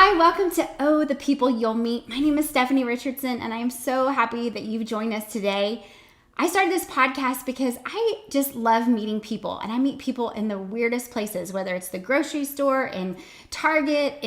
Hi, welcome to Oh, the People You'll Meet. My name is Stephanie Richardson, and I am so happy that you've joined us today. I started this podcast because I just love meeting people, and I meet people in the weirdest places, whether it's the grocery store, in Target,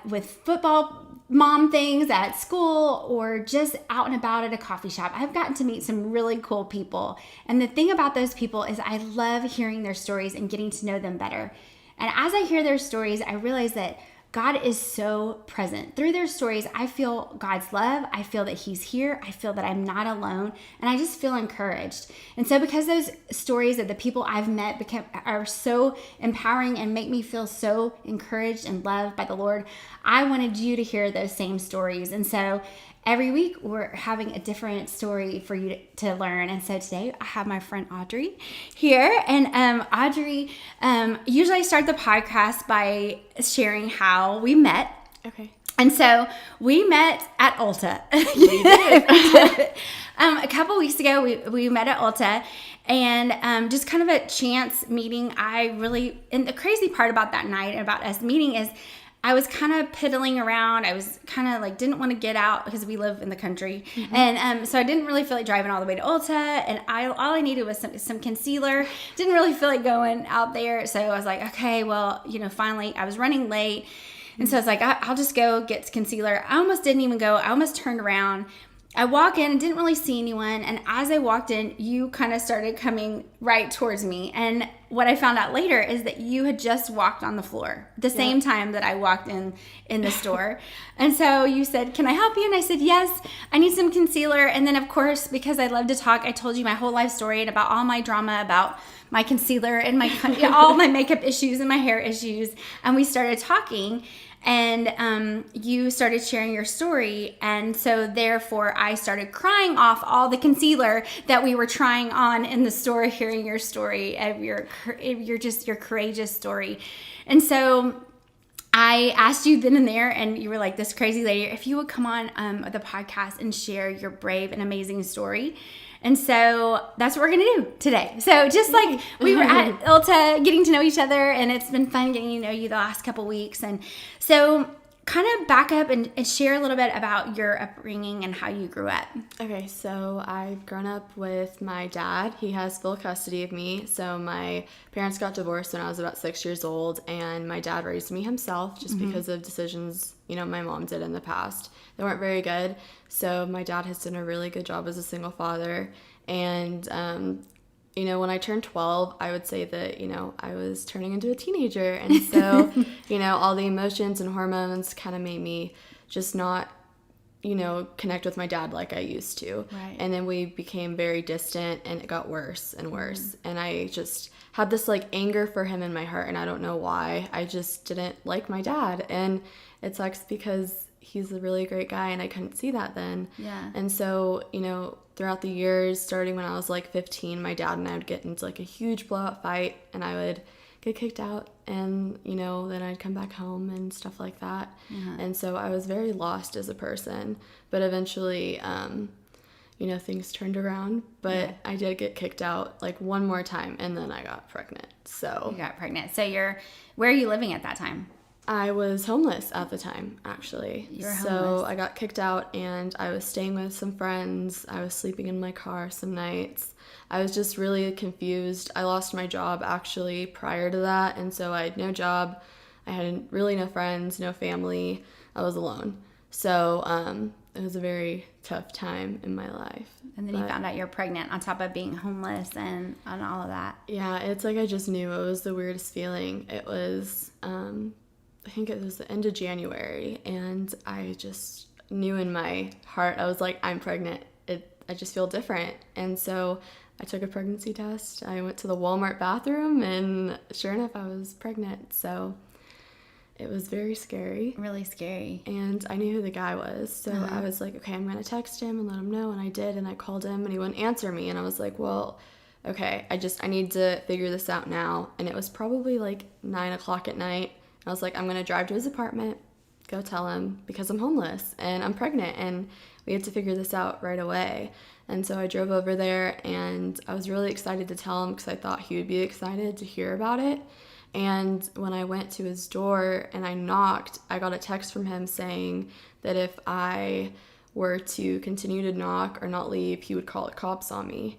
with football mom things at school, or just out and about at a coffee shop. I've gotten to meet some really cool people, and the thing about those people is I love hearing their stories and getting to know them better. And as I hear their stories, I realize that God is so present. Through their stories, I feel God's love. I feel that He's here. I feel that I'm not alone. And I just feel encouraged. And so because those stories of the people I've met are so empowering and make me feel so encouraged and loved by the Lord, I wanted you to hear those same stories. And so every week, we're having a different story for you to learn. And so today, I have my friend Audrey here. And Audrey, usually I start the podcast by sharing how we met. Okay. And so we met at Ulta. We did. A couple weeks ago, we met at Ulta. And just kind of a chance meeting. And the crazy part about that night, about us meeting, is I was kind of piddling around. I was kind of like, didn't want to get out because we live in the country. Mm-hmm. And so I didn't really feel like driving all the way to Ulta. And all I needed was some concealer. Didn't really feel like going out there. So I was like, okay, well, finally I was running late. And so I was like, I'll just go get concealer. I almost didn't even go. I almost turned around. I walk in and didn't really see anyone. And as I walked in, you kind of started coming right towards me. And what I found out later is that you had just walked on the floor the same time that I walked in the store. And so you said, can I help you? And I said, yes, I need some concealer. And then, of course, because I love to talk, I told you my whole life story and about all my drama about my concealer and all my makeup issues and my hair issues. And we started talking. And you started sharing your story, and so therefore I started crying off all the concealer that we were trying on in the store, hearing your story of your courageous story. And so I asked you then and there, and you were like this crazy lady, if you would come on the podcast and share your brave and amazing story. And so that's what we're going to do today. So just like we were at Ulta getting to know each other, and it's been fun getting to know you the last couple weeks. And so kind of back up and share a little bit about your upbringing and how you grew up. Okay, so I've grown up with my dad. He has full custody of me. So my parents got divorced when I was about 6 years old, and my dad raised me himself just because of decisions, my mom did in the past. They weren't very good. So my dad has done a really good job as a single father. And, when I turned 12, I would say that, I was turning into a teenager. And so, all the emotions and hormones kind of made me just not, connect with my dad like I used to. Right. And then we became very distant, and it got worse and worse. Mm-hmm. And I just had this anger for him in my heart, and I don't know why. I just didn't like my dad. And it sucks because he's a really great guy, and I couldn't see that then. Yeah. And so, throughout the years, starting when I was 15, my dad and I would get into a huge blowout fight, and I would get kicked out, and, then I'd come back home and stuff like that. Uh-huh. And so I was very lost as a person, but eventually, things turned around, but I did get kicked out one more time, and then I got pregnant. So you got pregnant. So where are you living at that time? I was homeless at the time, actually. You were homeless. So I got kicked out, and I was staying with some friends. I was sleeping in my car some nights. I was just really confused. I lost my job, actually, prior to that, and so I had no job. I had really no friends, no family. I was alone. So it was a very tough time in my life. And then you found out you're pregnant on top of being homeless and all of that. Yeah, it's I just knew. It was the weirdest feeling. It was... I think it was the end of January, and I just knew in my heart, I was like, I'm pregnant. I just feel different. And so I took a pregnancy test. I went to the Walmart bathroom, and sure enough, I was pregnant. So it was very scary. Really scary. And I knew who the guy was. So I was like, okay, I'm going to text him and let him know. And I did, and I called him, and he wouldn't answer me. And I was like, well, okay, I need to figure this out now. And it was probably 9 o'clock at night. I was like, I'm going to drive to his apartment, go tell him, because I'm homeless and I'm pregnant, and we had to figure this out right away. And so I drove over there, and I was really excited to tell him because I thought he would be excited to hear about it. And when I went to his door and I knocked, I got a text from him saying that if I were to continue to knock or not leave, he would call the cops on me.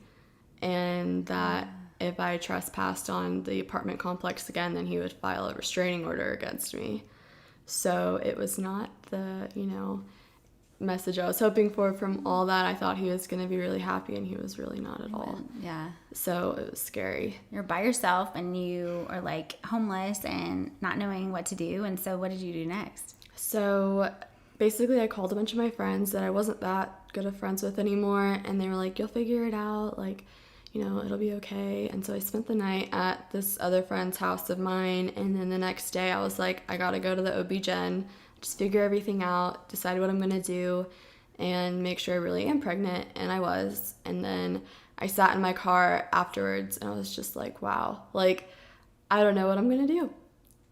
And that if I trespassed on the apartment complex again, then he would file a restraining order against me. So it was not the, message I was hoping for from all that. I thought he was going to be really happy, and he was really not at all. Yeah. So it was scary. You're by yourself and you are like homeless and not knowing what to do. And so what did you do next? So basically I called a bunch of my friends that I wasn't that good of friends with anymore, and they were like, you'll figure it out, like, it'll be okay. And so I spent the night at this other friend's house of mine, and then the next day I was like, I gotta go to the OB-GYN, just figure everything out, decide what I'm gonna do, and make sure I really am pregnant. And I was. And then I sat in my car afterwards and I was just like, wow, like, I don't know what I'm gonna do.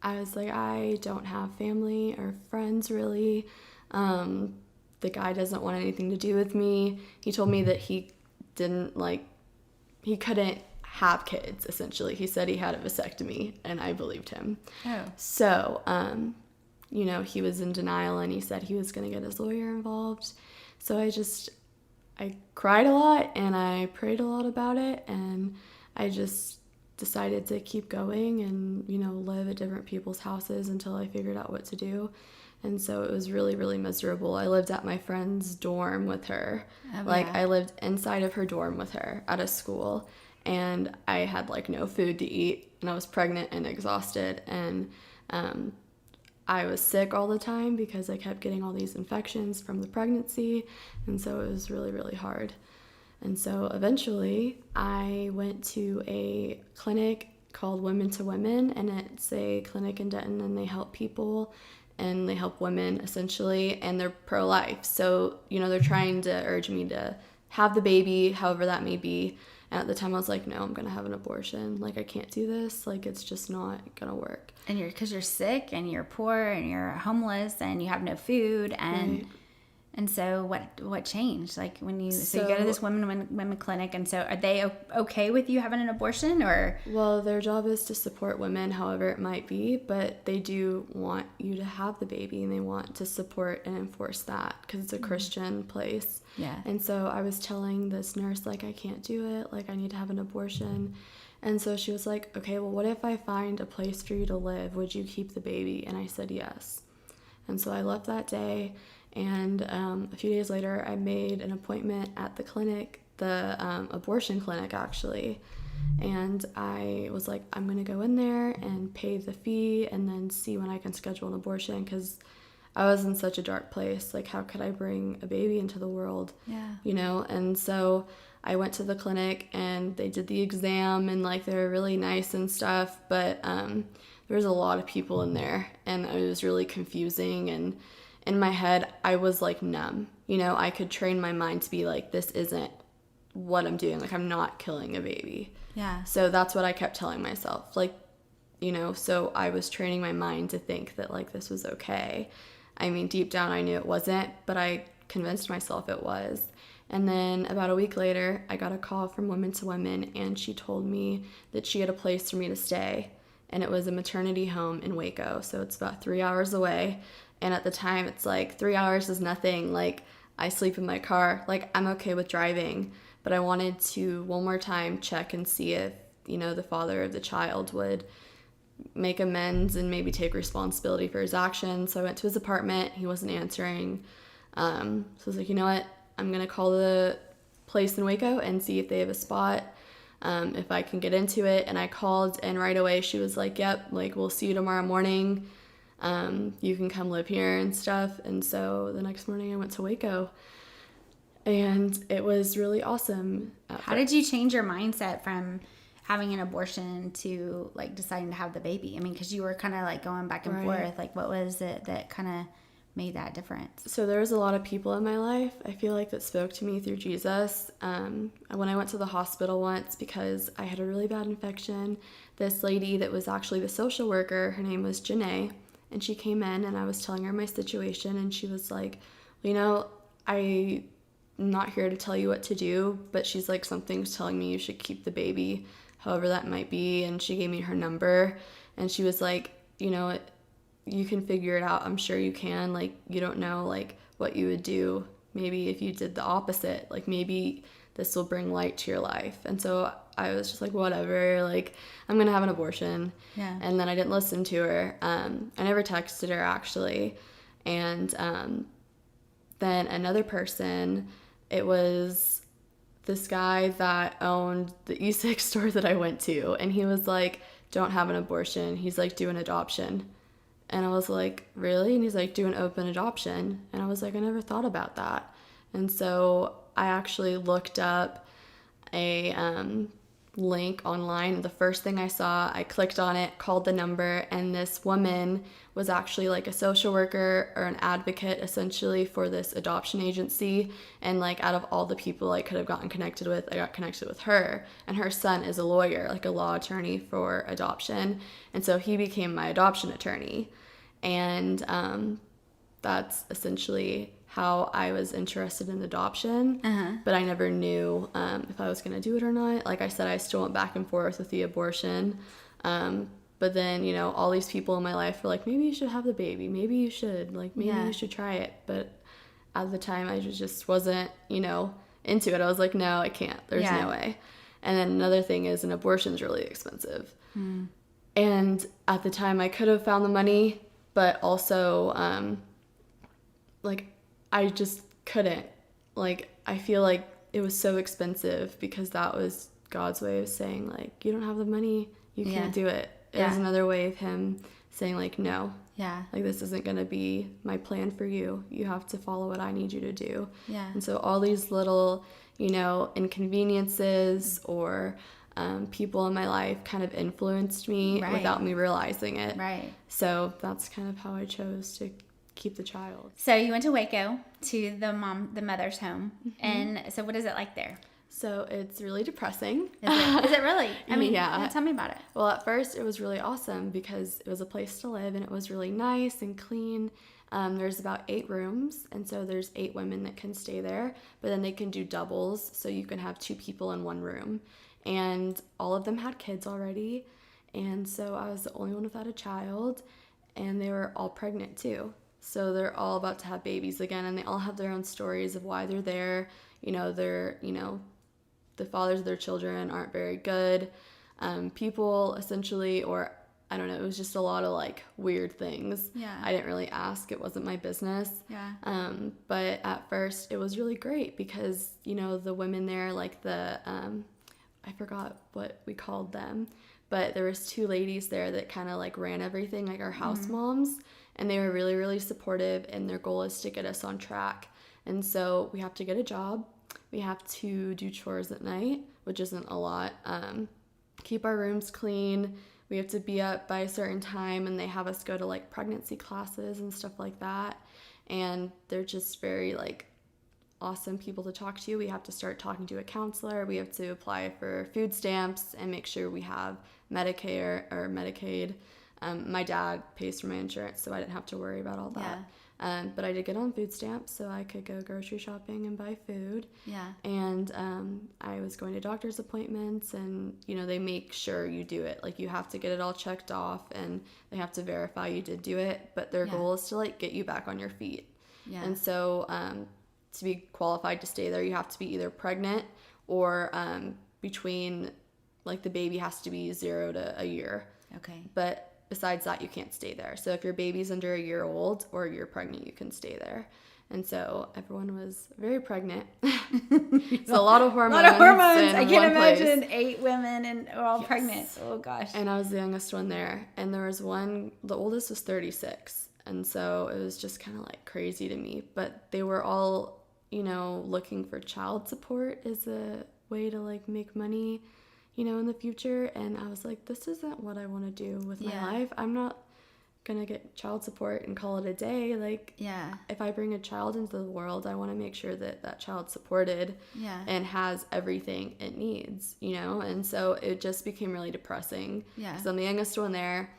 I was like, I don't have family or friends really. The guy doesn't want anything to do with me. He told me that he couldn't have kids, essentially. He said he had a vasectomy, and I believed him. Oh. So, he was in denial, and he said he was going to get his lawyer involved. So I cried a lot, and I prayed a lot about it, and I just decided to keep going and, live at different people's houses until I figured out what to do. And so it was really, really miserable. I lived at my friend's dorm with her. Oh, I lived inside of her dorm with her at a school, and I had no food to eat, and I was pregnant and exhausted, and I was sick all the time because I kept getting all these infections from the pregnancy, and so it was really, really hard. And so eventually I went to a clinic called Women to Women, and it's a clinic in Denton, and they help people and they help women essentially, and they're pro-life. So, they're trying to urge me to have the baby, however that may be. And at the time I was like, no, I'm going to have an abortion. I can't do this. It's just not going to work. And because you're sick and you're poor and you're homeless and you have no food and... Right. And so what changed? When you go to this women clinic, and so are they okay with you having an abortion, or? Well, their job is to support women, however it might be, but they do want you to have the baby, and they want to support and enforce that because it's a Christian place. Yeah. And so I was telling this nurse, I can't do it, I need to have an abortion. And so she was like, okay, well, what if I find a place for you to live? Would you keep the baby? And I said yes. And so I left that day. And a few days later, I made an appointment at the clinic, the abortion clinic, actually. And I was like, I'm going to go in there and pay the fee and then see when I can schedule an abortion, because I was in such a dark place. How could I bring a baby into the world? Yeah. And so I went to the clinic, and they did the exam, and they were really nice and stuff. But there was a lot of people in there, and it was really confusing, and in my head, I was numb. I could train my mind to be this isn't what I'm doing. I'm not killing a baby. Yeah. So that's what I kept telling myself. So I was training my mind to think that this was okay. I mean, deep down I knew it wasn't, but I convinced myself it was. And then about a week later, I got a call from Women to Women, and she told me that she had a place for me to stay. And it was a maternity home in Waco. So it's about 3 hours away. And at the time, it's 3 hours is nothing. I sleep in my car. I'm okay with driving. But I wanted to, one more time, check and see if, the father of the child would make amends and maybe take responsibility for his actions. So I went to his apartment. He wasn't answering. So I was like, you know what? I'm going to call the place in Waco and see if they have a spot, if I can get into it. And I called, and right away she was like, yep, we'll see you tomorrow morning. You can come live here and stuff. And so the next morning I went to Waco, and it was really awesome. How did you change your mindset from having an abortion to deciding to have the baby? I mean, because you were kind of going back and forth. What was it that kind of made that difference? So there was a lot of people in my life, I feel that spoke to me through Jesus. When I went to the hospital once because I had a really bad infection, this lady that was actually the social worker, her name was Janae. And she came in, and I was telling her my situation, and she was like, I'm not here to tell you what to do, but she's like, something's telling me you should keep the baby. however that might be. And she gave me her number, and she was like, you know, you can figure it out. I'm sure you can. Like, you don't know, like, what you would do maybe if you did the opposite. Like, maybe this will bring light to your life. And so I was just like, whatever, like, I'm going to have an abortion. Yeah. And then I didn't listen to her. I never texted her, actually. And then another person, it was this guy that owned the e-cig store that I went to. And he was like, don't have an abortion. He's like, do an adoption. And I was like, really? And he's like, do an open adoption. And I was like, I never thought about that. And so I actually looked up a link online. The first thing I saw, I clicked on it, called the number, and this woman was actually like a social worker or an advocate essentially for this adoption agency. And like out of all the people I could have gotten connected with, I got connected with her. And her son is a lawyer, like a law attorney for adoption. And so he became my adoption attorney. And that's essentially how I was interested in adoption, but I never knew if I was going to do it or not. Like I said, I still went back and forth with the abortion. But then, you know, all these people in my life were like, maybe you should have the baby. Maybe you should. Like, maybe you should try it. But at the time, I just wasn't, you know, into it. I was like, no, I can't. There's no way. And then another thing is an abortion is really expensive. And at the time, I could have found the money, but also, like, I just couldn't. Like, I feel like it was so expensive because that was God's way of saying, like, you don't have the money, you can't do it. It was another way of him saying, like, no. Yeah. Like, this isn't going to be my plan for you. You have to follow what I need you to do. Yeah. And so all these little, you know, inconveniences or people in my life kind of influenced me without me realizing it. Right. So that's kind of how I chose to keep the child. So you went to Waco to the mother's home. And so what is it like there? So it's really depressing. Is it really? I mean, tell me about it. Well, at first it was really awesome because it was a place to live and it was really nice and clean. There's about 8 rooms, and so there's 8 women that can stay there, but then they can do doubles, so you can have 2 people in one room. And all of them had kids already, and so I was the only one without a child, and they were all pregnant too. So they're all about to have babies again, and they all have their own stories of why they're there. You know, the fathers of their children aren't very good people, essentially, or I don't know, it was just a lot of like weird things. Yeah. I didn't really ask. It wasn't my business. Yeah. But at first it was really great because, you know, the women there, like the, I forgot what we called them, but there was 2 ladies there that kind of like ran everything, like our house moms, and they were really, really supportive, and their goal is to get us on track. And so we have to get a job. We have to do chores at night, which isn't a lot. Keep our rooms clean. We have to be up by a certain time, and they have us go to like pregnancy classes and stuff like that. And they're just very like awesome people to talk to. We have to start talking to a counselor. We have to apply for food stamps and make sure we have Medicare or Medicaid. My dad pays for my insurance, so I didn't have to worry about all that. Yeah. But I did get on food stamps, so I could go grocery shopping and buy food. Yeah. And I was going to doctor's appointments, and, you know, they make sure you do it. Like, you have to get it all checked off, and they have to verify you did do it. But their goal is to, like, get you back on your feet. Yeah. And so to be qualified to stay there, you have to be either pregnant or between, like, the baby has to be 0 to a year. Okay. But besides that, you can't stay there. So if your baby's under a year old or you're pregnant, you can stay there. And so everyone was very pregnant. It's a lot of hormones. I can't imagine 8 women and all pregnant. Oh, gosh. And I was the youngest one there. And there was one, the oldest was 36. And so it was just kind of like crazy to me. But they were all, you know, looking for child support as a way to like make money, you know, in the future. And I was like, this isn't what I want to do with my life. I'm not gonna get child support and call it a day. Like, if I bring a child into the world, I want to make sure that that child's supported and has everything it needs, you know. And so it just became really depressing because I'm the youngest one there.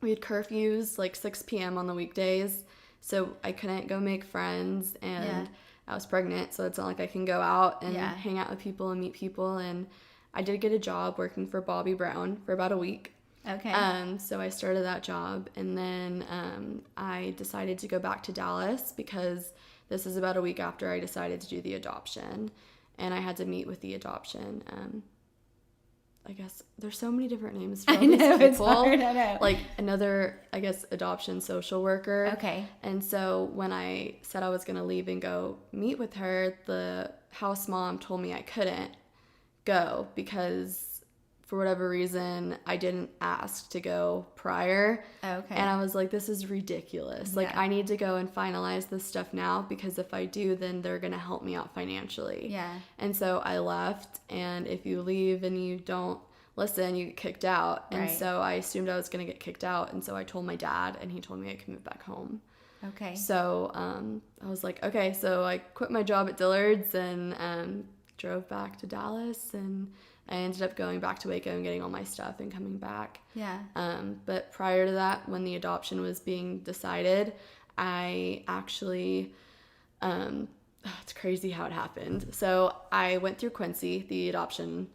We had curfews like 6 p.m. on the weekdays, so I couldn't go make friends, and I was pregnant, so it's not like I can go out and hang out with people and meet people. And I did get a job working for Bobby Brown for about a week. Okay. So I started that job, and then I decided to go back to Dallas because this is about a week after I decided to do the adoption, and I had to meet with the adoption. I guess there's so many different names for all these people. It's hard, I know. Like another, I guess, adoption social worker. Okay. And so when I said I was going to leave and go meet with her, the house mom told me I couldn't go because for whatever reason, I didn't ask to go prior. Okay. And I was like, this is ridiculous. Like, I need to go and finalize this stuff now because if I do, then they're going to help me out financially. Yeah. And so I left. And if you leave and you don't listen, you get kicked out. And Right. so I assumed I was going to get kicked out. And so I told my dad, and he told me I could move back home. Okay. So I was like, okay. So I quit my job at Dillard's and drove back to Dallas, and I ended up going back to Waco and getting all my stuff and coming back. Yeah. But prior to that, when the adoption was being decided, I actually, it's crazy how it happened. So I went through Quincy, the adoption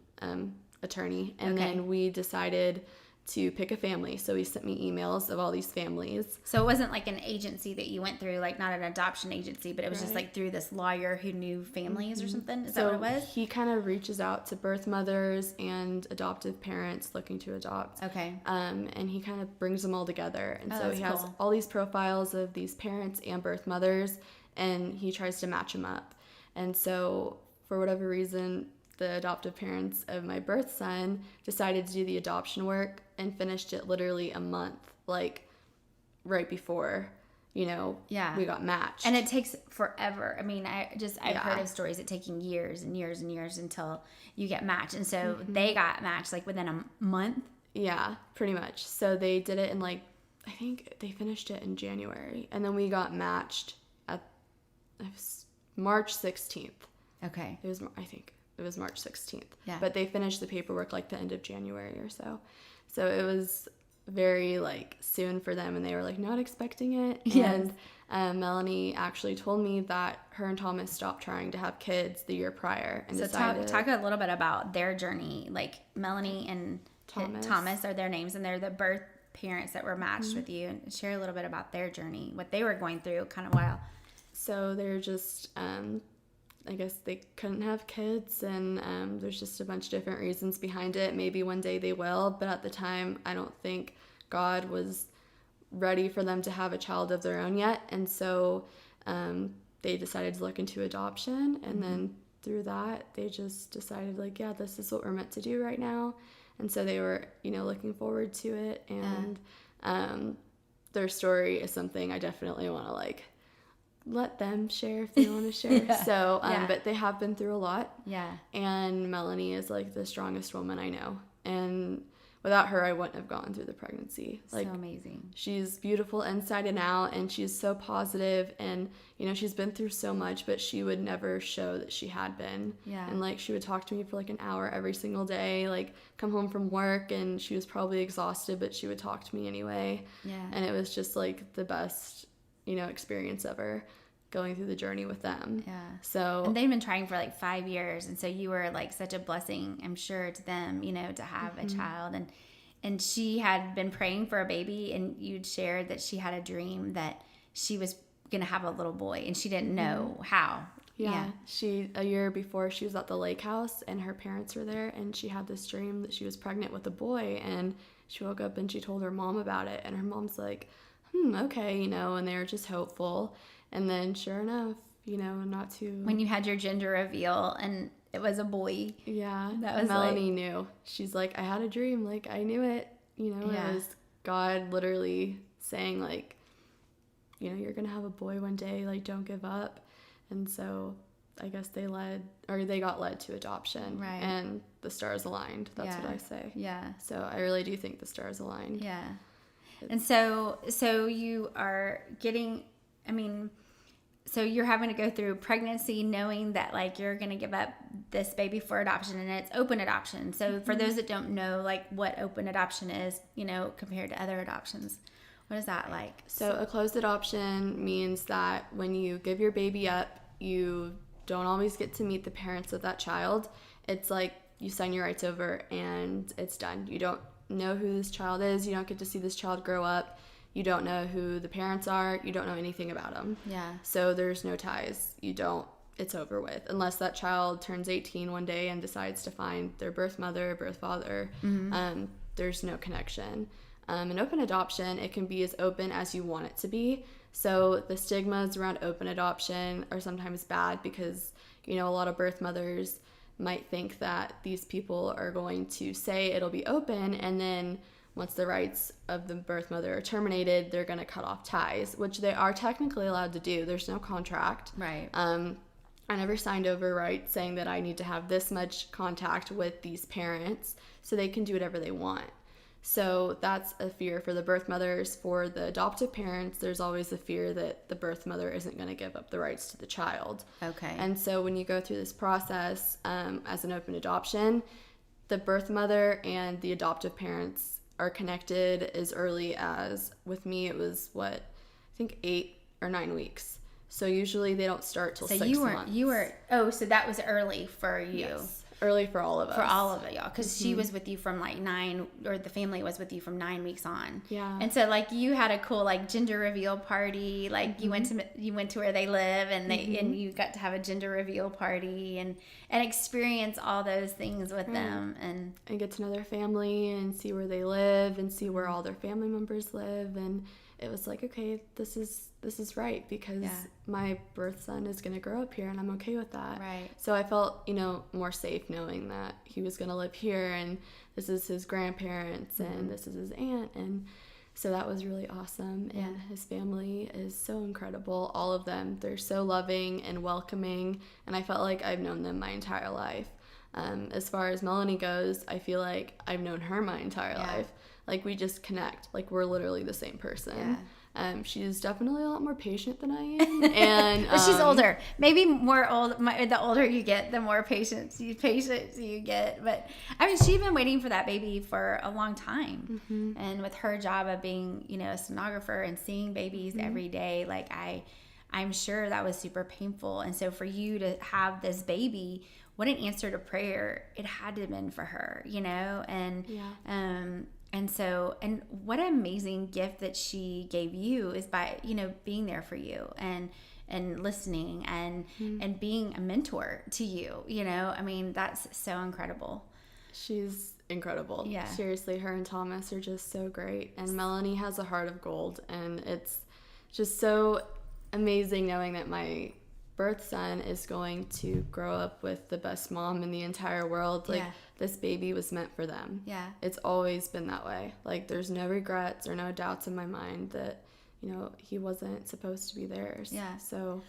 attorney, and then we decided to pick a family. So he sent me emails of all these families. So it wasn't like an agency that you went through, like not an adoption agency, but it was just like through this lawyer who knew families or something? Is that what it was? He kind of reaches out to birth mothers and adoptive parents looking to adopt. Okay. And he kind of brings them all together. And so that's he has cool. all these profiles of these parents and birth mothers, and he tries to match them up. And so for whatever reason, the adoptive parents of my birth son decided to do the adoption work and finished it literally a month, like right before, we got matched. And it takes forever. I mean, I've heard of stories it taking years and years and years until you get matched. And so they got matched like within a month. Yeah, pretty much. So they did it in I think they finished it in January. And then we got matched at March 16th. Okay. I think it was March 16th. Yeah. But they finished the paperwork like the end of January or so. So it was very soon for them, and they were not expecting it. Yes. And Melanie actually told me that her and Thomas stopped trying to have kids the year prior and So decided. talk a little bit about their journey. Like Melanie and Thomas are their names, and they're the birth parents that were matched with you. And share a little bit about their journey, what they were going through kind of while. So they're just, I guess they couldn't have kids, and there's just a bunch of different reasons behind it. Maybe one day they will, but at the time, I don't think God was ready for them to have a child of their own yet. And so they decided to look into adoption, and then through that, they just decided, this is what we're meant to do right now. And so they were, looking forward to it, and their story is something I definitely want to, let them share if they want to share. Yeah. So, but they have been through a lot. Yeah. And Melanie is the strongest woman I know. And without her, I wouldn't have gone through the pregnancy. So amazing. She's beautiful inside and out, and she's so positive, and she's been through so much, but she would never show that she had been. Yeah. And she would talk to me for an hour every single day, come home from work, and she was probably exhausted, but she would talk to me anyway. Yeah. And it was just the best experience ever going through the journey with them. Yeah. So, and they've been trying for 5 years, and so you were such a blessing, I'm sure, to them, to have a child. And she had been praying for a baby, and you'd shared that she had a dream that she was gonna have a little boy, and she didn't know how. Yeah. A year before, she was at the lake house, and her parents were there, and she had this dream that she was pregnant with a boy, and she woke up and she told her mom about it, and her mom's like, okay, and they were just hopeful. And then sure enough, not too... When you had your gender reveal and it was a boy. Yeah. That was Melanie knew. She's like, I had a dream. I knew it. It was God literally saying you're going to have a boy one day. Don't give up. And so I guess they got led to adoption. Right. And the stars aligned. That's what I say. Yeah. So I really do think the stars aligned. Yeah. And so you are getting, so you're having to go through pregnancy knowing that you're going to give up this baby for adoption, and it's open adoption. So for those that don't know what open adoption is, compared to other adoptions, what is that like? So a closed adoption means that when you give your baby up, you don't always get to meet the parents of that child. It's you sign your rights over and it's done. You don't know who this child is. You don't get to see this child grow up. You don't know who the parents are. You don't know anything about them. Yeah. So there's no ties. It's over with. Unless that child turns 18 one day and decides to find their birth mother, birth father, there's no connection. An open adoption, it can be as open as you want it to be. So the stigmas around open adoption are sometimes bad because, a lot of birth mothers might think that these people are going to say it'll be open, and then once the rights of the birth mother are terminated, they're going to cut off ties, which they are technically allowed to do. There's no contract. Right. I never signed over rights saying that I need to have this much contact with these parents so they can do whatever they want. So that's a fear for the birth mothers. For the adoptive parents, there's always a fear that the birth mother isn't going to give up the rights to the child. Okay. And so when you go through this process as an open adoption, the birth mother and the adoptive parents are connected as early as, with me, it was I think 8 or 9 weeks. So usually they don't start till 6 months. So that was early for you. Yes. Early for all of us. For all of y'all. Because she was with you from like 9, or the family was with you from 9 weeks on. Yeah. And so like you had a cool like gender reveal party. Like you went to where they live, and and you got to have a gender reveal party and experience all those things with them and get to know their family and see where they live and see where all their family members live. And it was like, okay, this is right, because my birth son is going to grow up here and I'm okay with that. Right. So I felt, more safe knowing that he was going to live here and this is his grandparents and this is his aunt. And so that was really awesome. Yeah. And his family is so incredible. All of them, they're so loving and welcoming. And I felt like I've known them my entire life. As far as Melanie goes, I feel like I've known her my entire life. Like, we just connect. Like, we're literally the same person. Yeah. She's definitely a lot more patient than I am. And but she's older. Maybe the older you get, the more patience you get. But I mean, she'd been waiting for that baby for a long time. And with her job of being, a sonographer and seeing babies every day, like I'm sure that was super painful. And so for you to have this baby, what an answer to prayer it had to have been for her, and so, and what an amazing gift that she gave you is by, being there for you and listening and being a mentor to you, I mean, that's so incredible. She's incredible. Yeah. Seriously, her and Thomas are just so great. And Melanie has a heart of gold. And it's just so amazing knowing that my birth son is going to grow up with the best mom in the entire world. Like, this baby was meant for them. Yeah. It's always been that way. Like, there's no regrets or no doubts in my mind that, he wasn't supposed to be theirs. Yeah. So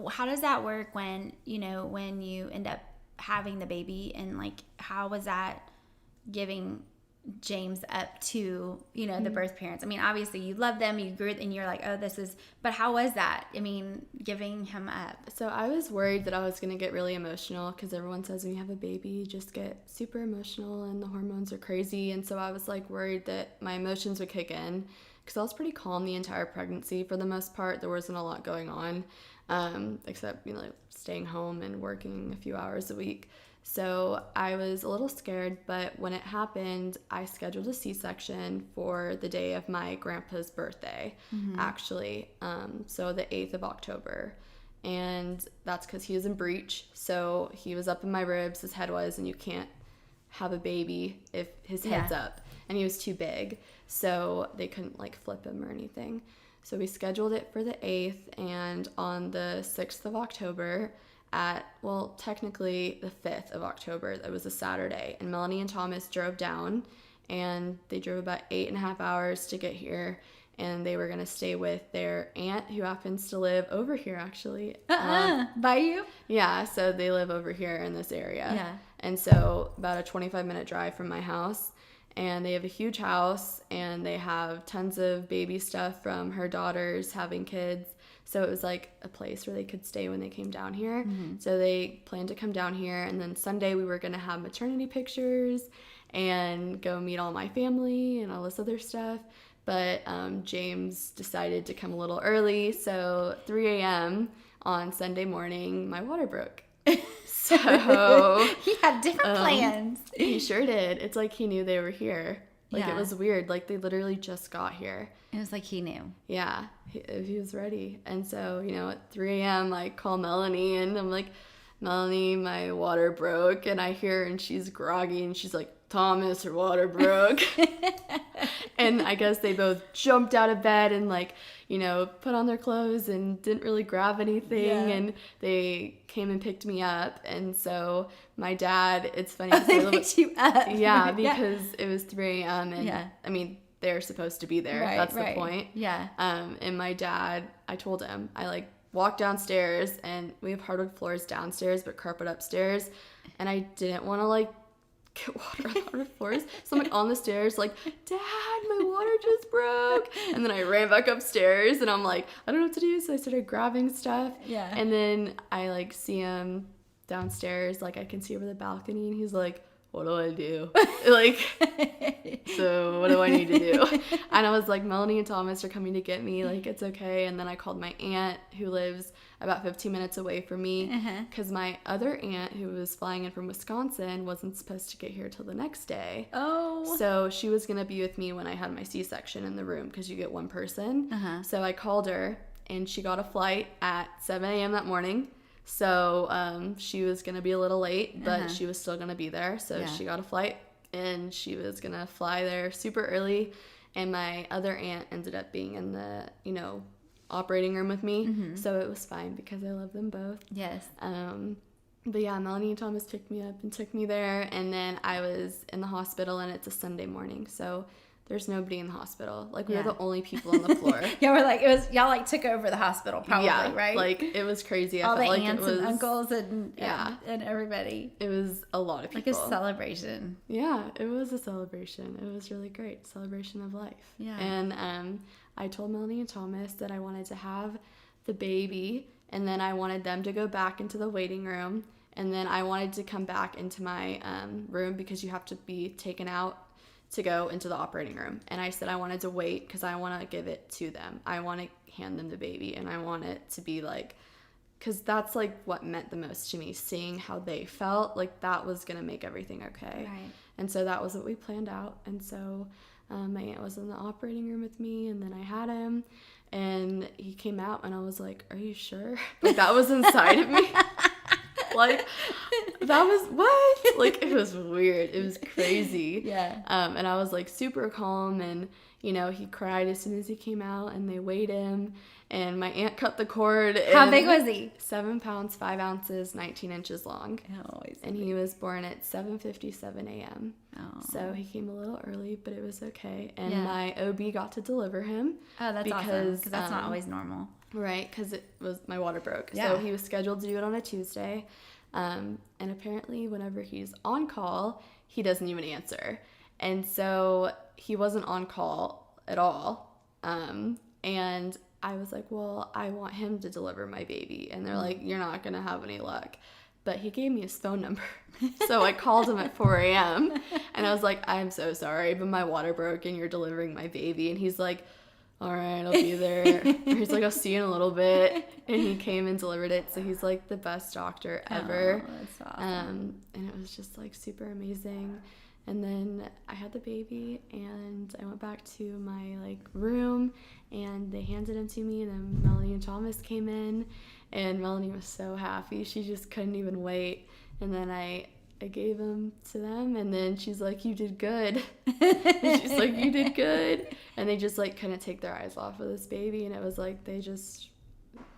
how does that work when you end up having the baby, and like, how was that giving James up to, the birth parents? I mean, obviously you love them, you grew, and you're like, oh, but how was that? I mean, giving him up. So I was worried that I was going to get really emotional, because everyone says when you have a baby, you just get super emotional and the hormones are crazy. And so I was like worried that my emotions would kick in, because I was pretty calm the entire pregnancy for the most part. There wasn't a lot going on, except, staying home and working a few hours a week. So I was a little scared, but when it happened, I scheduled a C-section for the day of my grandpa's birthday, actually. So the 8th of October. And that's because he was in breech. So he was up in my ribs, his head was, and you can't have a baby if his head's up. And he was too big. So they couldn't flip him or anything. So we scheduled it for the 8th, and on the 6th of October, technically the 5th of October, it was a Saturday, and Melanie and Thomas drove down, and they drove about 8.5 hours to get here, and they were going to stay with their aunt, who happens to live over here, actually. By you? Yeah, so they live over here in this area. Yeah. And so about a 25-minute drive from my house, and they have a huge house, and they have tons of baby stuff from her daughters having kids. So it was like a place where they could stay when they came down here. So they planned to come down here, and then Sunday we were going to have maternity pictures and go meet all my family and all this other stuff. But James decided to come a little early, so 3 a.m. on Sunday morning, my water broke. So he had different plans. He sure did. It's like he knew they were here. Like, Yeah. it was weird. Like, they literally just got here. It was like he knew. Yeah, he was ready. And so, at 3 a.m., I call Melanie, and I'm like, Melanie, my water broke. And I hear her, and she's groggy, and she's like, Thomas, her water broke. And I guess they both jumped out of bed and, like, put on their clothes and didn't really grab anything. Yeah. And they came and picked me up. And so my dad, it's funny. They picked you up. Yeah, because it was 3 a.m. And, Yeah. I mean, they're supposed to be there. Right, That's right. the point. Yeah. And my dad, I told him, I walked downstairs, and we have hardwood floors downstairs, but carpet upstairs. And I didn't want to get water on the hardwood floors. So I'm on the stairs, Dad, my water just broke. And then I ran back upstairs, and I'm like, I don't know what to do. So I started grabbing stuff. Yeah. And then I see him downstairs, I can see over the balcony, and he's like, what do I do? So what do I need to do? And I was like, Melanie and Thomas are coming to get me. It's okay. And then I called my aunt, who lives about 15 minutes away from me, because my other aunt, who was flying in from Wisconsin, wasn't supposed to get here till the next day. Oh. So she was going to be with me when I had my C-section in the room, because you get one person. So I called her, and she got a flight at 7 a.m. that morning. So she was going to be a little late, but she was still going to be there. So she got a flight, and she was going to fly there super early. And my other aunt ended up being in the, operating room with me. So it was fine, because I love them both. Yes. But yeah, Melanie and Thomas picked me up and took me there. And then I was in the hospital, and it's a Sunday morning. So there's nobody in the hospital. We were the only people on the floor. Yeah, y'all took over the the probably, yeah, right? It was crazy. All I felt the aunts it was, and uncles and yeah, and everybody. It was a lot of people. A celebration. Yeah, it was a celebration. It was really great. Celebration of life. Yeah. And I told Melanie and Thomas that I wanted to have the baby, and then I wanted them to go back into the waiting room, and then I wanted to come back into my room, because you have to be taken out to go into the operating room. And I said I wanted to wait, because I want to give it to them. I want to hand them the baby, and I want it to be because that's what meant the most to me, seeing how they felt. That was going to make everything okay. Right. And so that was what we planned out. And so my aunt was in the operating room with me, and then I had him, and he came out, and I was like, are you sure? That was inside of me. That was what? It was weird. It was crazy. Yeah. And I was super calm, and he cried as soon as he came out, and they weighed him, and my aunt cut the cord. How big was he? 7 pounds 5 ounces, 19 inches long. Oh, and he was born at 7:57 a.m. Oh. So he came a little early, but it was okay. And my OB got to deliver him. Oh, that's awesome, because that's not always normal. Right, because it was, my water broke. Yeah. So he was scheduled to do it on a Tuesday. And apparently whenever he's on call, he doesn't even answer. And so he wasn't on call at all. And I was like, well, I want him to deliver my baby. And they're like, you're not going to have any luck. But he gave me his phone number. So I called him at 4 a.m. And I was like, I'm so sorry, but my water broke, and you're delivering my baby. And he's like, all right, I'll be there. Or he's like, I'll see you in a little bit. And he came and delivered it. So he's the best doctor ever. Oh, that's awesome. And it was just super amazing. And then I had the baby, and I went back to my room, and they handed him to me, and then Melanie and Thomas came in, and Melanie was so happy. She just couldn't even wait. And then I gave him to them, and then she's like, you did good. And she's like, you did good. And they just couldn't take their eyes off of this baby, and it was they just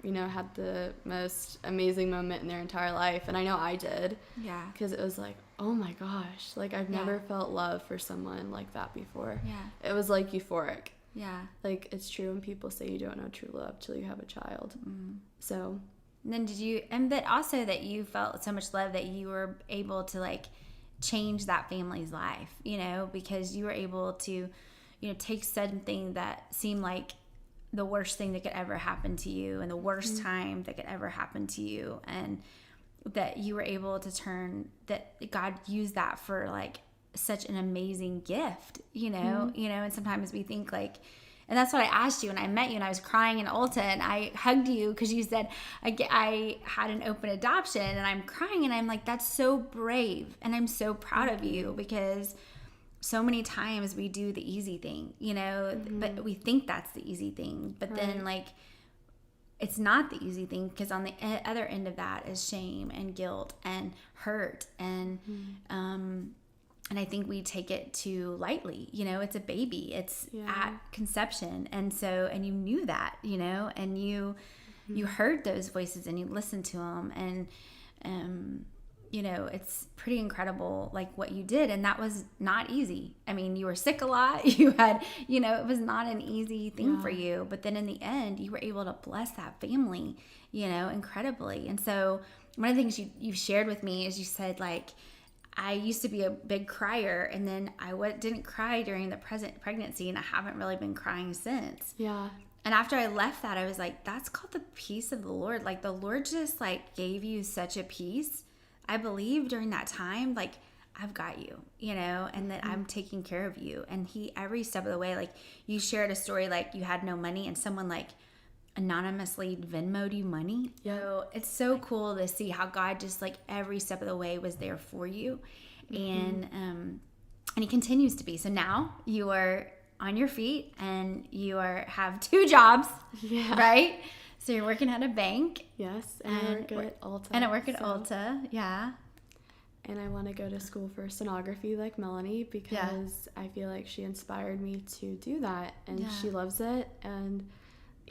had the most amazing moment in their entire life. And I know I did. Yeah. Because it was oh my gosh, I've never felt love for someone like that before. Yeah. It was euphoric. Yeah. It's true when people say you don't know true love till you have a child. So. And then but also that you felt so much love that you were able to change that family's life, because you were able to, take something that seemed like the worst thing that could ever happen to you, and the worst time that could ever happen to you, and that you were able to that God used that for such an amazing gift, and sometimes we think And that's what I asked you when I met you, and I was crying in Ulta, and I hugged you because you said I had an open adoption, and I'm crying, and I'm like, that's so brave, and I'm so proud of you, because so many times we do the easy thing, but we think that's the easy thing, but then like it's not the easy thing, because on the other end of that is shame and guilt and hurt, and and I think we take it too lightly. It's a baby. It's at conception. And you knew that, and you heard those voices and you listened to them. And, it's pretty incredible, like what you did. And that was not easy. I mean, you were sick a lot. You had, it was not an easy thing for you. But then in the end, you were able to bless that family, incredibly. And so one of the things you shared with me is you said, like, I used to be a big crier, and then I didn't cry during the pregnancy, and I haven't really been crying since. Yeah. And after I left that, I was like, that's called the peace of the Lord. Like, the Lord just, like, gave you such a peace. I believe during that time, like, I've got you, and that I'm taking care of you. And he, every step of the way, like, you shared a story, like, you had no money, and someone, like, anonymously Venmo'd you money. So it's so cool to see how God just, like, every step of the way was there for you. And he continues to be. So now you are on your feet, and you have 2 jobs, right? So you're working at a bank. Yes, and I work at Ulta. And I work at Ulta, yeah. And I want to go to school for sonography like Melanie, because I feel like she inspired me to do that, and she loves it. And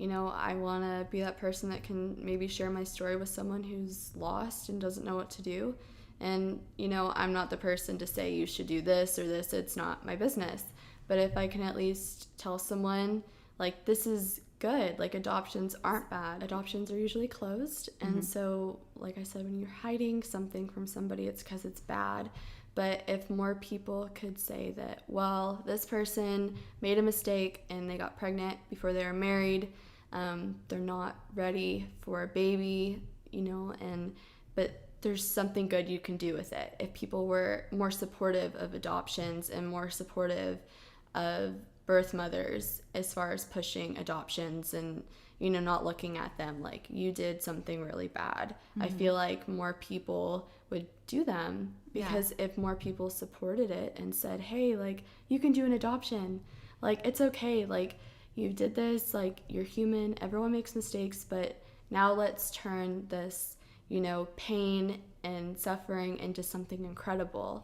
I want to be that person that can maybe share my story with someone who's lost and doesn't know what to do. And, I'm not the person to say you should do this or this. It's not my business. But if I can at least tell someone, like, this is good. Like, adoptions aren't bad. Adoptions are usually closed. And so, like I said, when you're hiding something from somebody, it's because it's bad. But if more people could say that, well, this person made a mistake and they got pregnant before they were married, they're not ready for a baby, but there's something good you can do with it. If people were more supportive of adoptions and more supportive of birth mothers as far as pushing adoptions and, not looking at them like you did something really bad, I feel like more people would do them, because if more people supported it and said, hey, like, you can do an adoption, like, it's okay, like, you did this, like, you're human, everyone makes mistakes, but now let's turn this, pain and suffering into something incredible.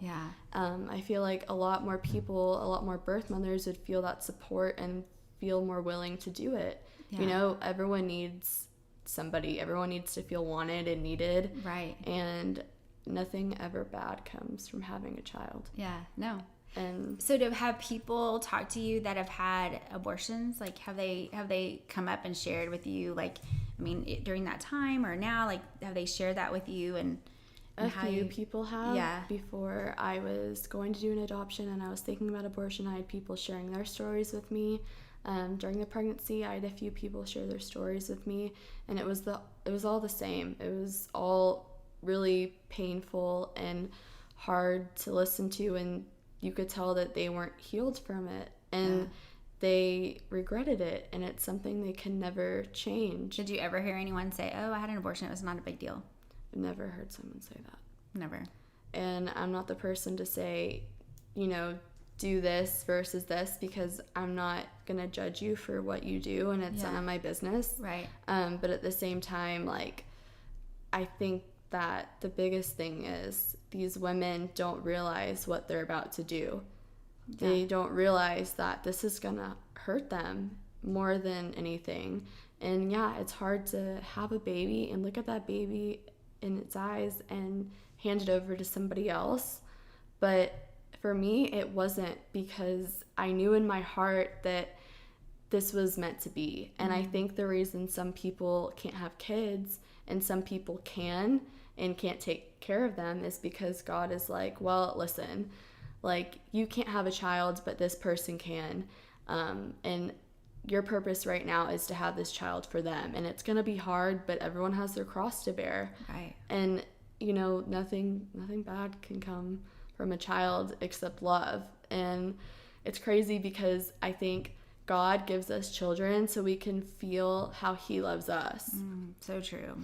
I feel like a lot more people, a lot more birth mothers would feel that support and feel more willing to do it. Everyone needs somebody, everyone needs to feel wanted and needed, right? And nothing ever bad comes from having a child. No. And so, have people talk to you that have had abortions? Like, have they come up and shared with you, like, I mean, during that time or now, like, have they shared that with you? And a few people have. Before I was going to do an adoption and I was thinking about abortion, I had people sharing their stories with me. During the pregnancy, I had a few people share their stories with me, and it was all the same. It was all really painful and hard to listen to, and you could tell that they weren't healed from it, and they regretted it, and it's something they can never change. Did you ever hear anyone say, oh, I had an abortion, it was not a big deal? I've never heard someone say that. Never. And I'm not the person to say, do this versus this, because I'm not going to judge you for what you do, and it's none of my business. Right. But at the same time, like, I think that the biggest thing is these women don't realize what they're about to do. They don't realize that this is going to hurt them more than anything. And it's hard to have a baby and look at that baby in its eyes and hand it over to somebody else. But for me, it wasn't, because I knew in my heart that this was meant to be. And I think the reason some people can't have kids and some people can and can't take care of them is because God is like, well, listen, like, you can't have a child, but this person can. And your purpose right now is to have this child for them. And it's going to be hard, but everyone has their cross to bear. Right. And, nothing bad can come from a child except love. And it's crazy because I think God gives us children so we can feel how he loves us. So true.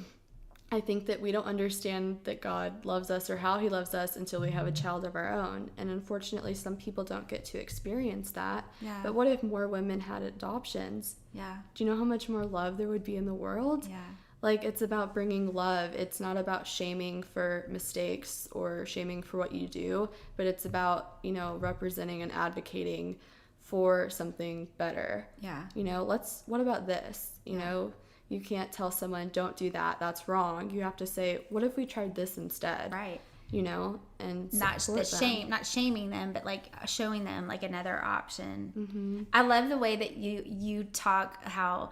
I think that we don't understand that God loves us or how he loves us until we have a child of our own. And unfortunately, some people don't get to experience that. Yeah. But what if more women had adoptions? Yeah. Do you know how much more love there would be in the world? Yeah. Like, it's about bringing love. It's not about shaming for mistakes or shaming for what you do, but it's about, you know, representing and advocating for something better. Yeah. You know, what about this? You know, you can't tell someone, don't do that, that's wrong. You have to say, what if we tried this instead? Right. You know, and not shaming them, but like showing them like another option. I love the way that you talk how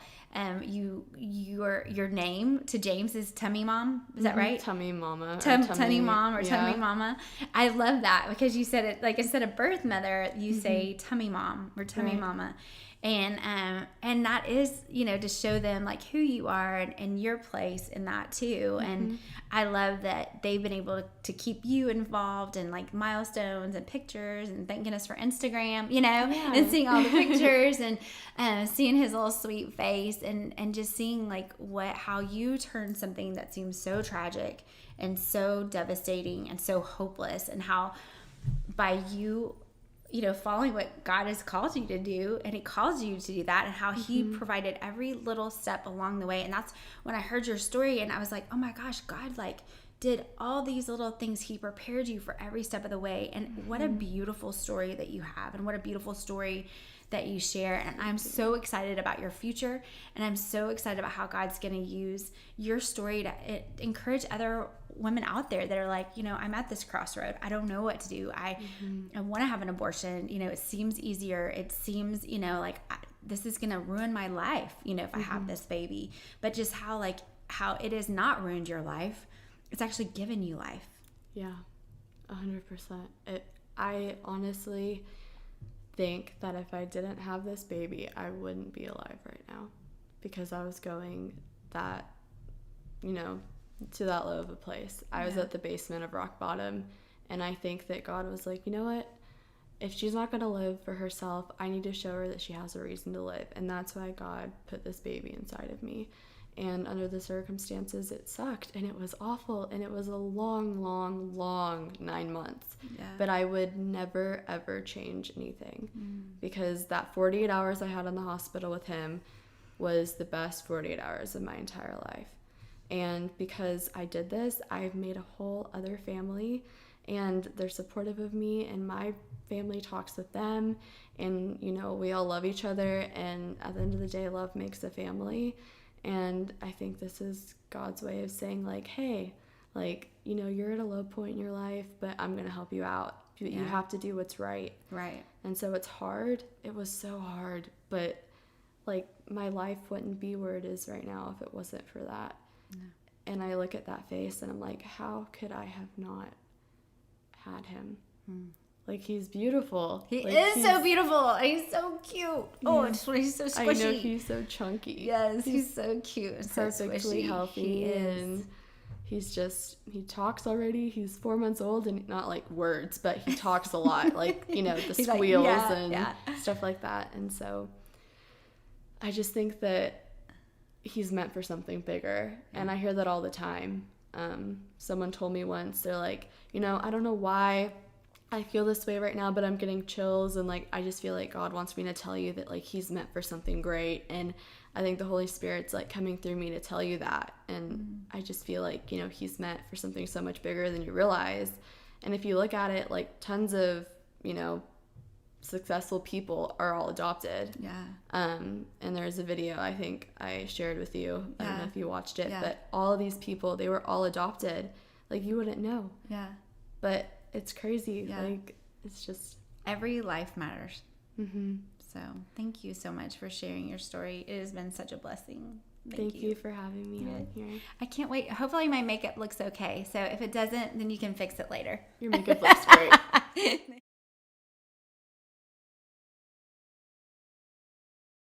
your name to James is Tummy Mom. Is that right? Tummy Mama. Tummy Mom or Tummy Mama. I love that because you said it like instead of birth mother, you say Tummy Mom or Tummy Mama. And that is, you know, to show them like who you are and your place in that too. And I love that they've been able to keep you involved in like milestones and pictures, and thank goodness for Instagram, you know, and seeing all the pictures and seeing his little sweet face and just seeing like how you turn something that seems so tragic and so devastating and so hopeless, and how by you know, following what God has called you to do, and he calls you to do that, and how he provided every little step along the way. And that's when I heard your story and I was like, oh my gosh, God like did all these little things. He prepared you for every step of the way. And what a beautiful story that you have, and what a beautiful story that you share. And I'm so excited about your future, and I'm so excited about how God's going to use your story to encourage other women out there that are like, you know, I'm at this crossroad. I don't know what to do. I want to have an abortion. You know, it seems easier. It seems, you know, like this is going to ruin my life, you know, if I have this baby. But just how it has not ruined your life. It's actually given you life. Yeah, 100%. I honestly think that if I didn't have this baby, I wouldn't be alive right now, because I was going that, you know, to that low of a place. I was at the basement of rock bottom, and I think that God was like, you know what? If she's not going to live for herself, I need to show her that she has a reason to live. And that's why God put this baby inside of me. And under the circumstances, it sucked, and it was awful, and it was a long, long, long 9 months. Yeah. But I would never, ever change anything, because that 48 hours I had in the hospital with him was the best 48 hours of my entire life. And because I did this, I've made a whole other family, and they're supportive of me, and my family talks with them, and, you know, we all love each other, and at the end of the day, love makes a family. And I think this is God's way of saying, like, hey, like, you know, you're at a low point in your life, but I'm going to help you out. You have to do what's right. Right. And so it's hard. It was so hard. But, like, my life wouldn't be where it is right now if it wasn't for that. No. And I look at that face and I'm like, how could I have not had him? Like, he's beautiful. He is so beautiful. He's so cute. Oh, he's so squishy. I know, he's so chunky. Yes, he's so cute. Perfectly so healthy. He is. And he talks already. He's 4 months old, and not like words, but he talks a lot. Like, you know, the squeals and stuff like that. And so I just think that he's meant for something bigger. And I hear that all the time. Someone told me once, they're like, you know, I don't know why I feel this way right now, but I'm getting chills, and like I just feel like God wants me to tell you that like he's meant for something great. And I think the Holy Spirit's like coming through me to tell you that. And I just feel like, you know, he's meant for something so much bigger than you realize. And if you look at it, like tons of, you know, successful people are all adopted. Yeah. And there's a video I think I shared with you. I don't know if you watched it, but all of these people, they were all adopted. Like, you wouldn't know. Yeah. But it's crazy. Yeah. Like, it's just... Every life matters. So thank you so much for sharing your story. It has been such a blessing. Thank you for having me on here. I can't wait. Hopefully my makeup looks okay. So if it doesn't, then you can fix it later. Your makeup looks great.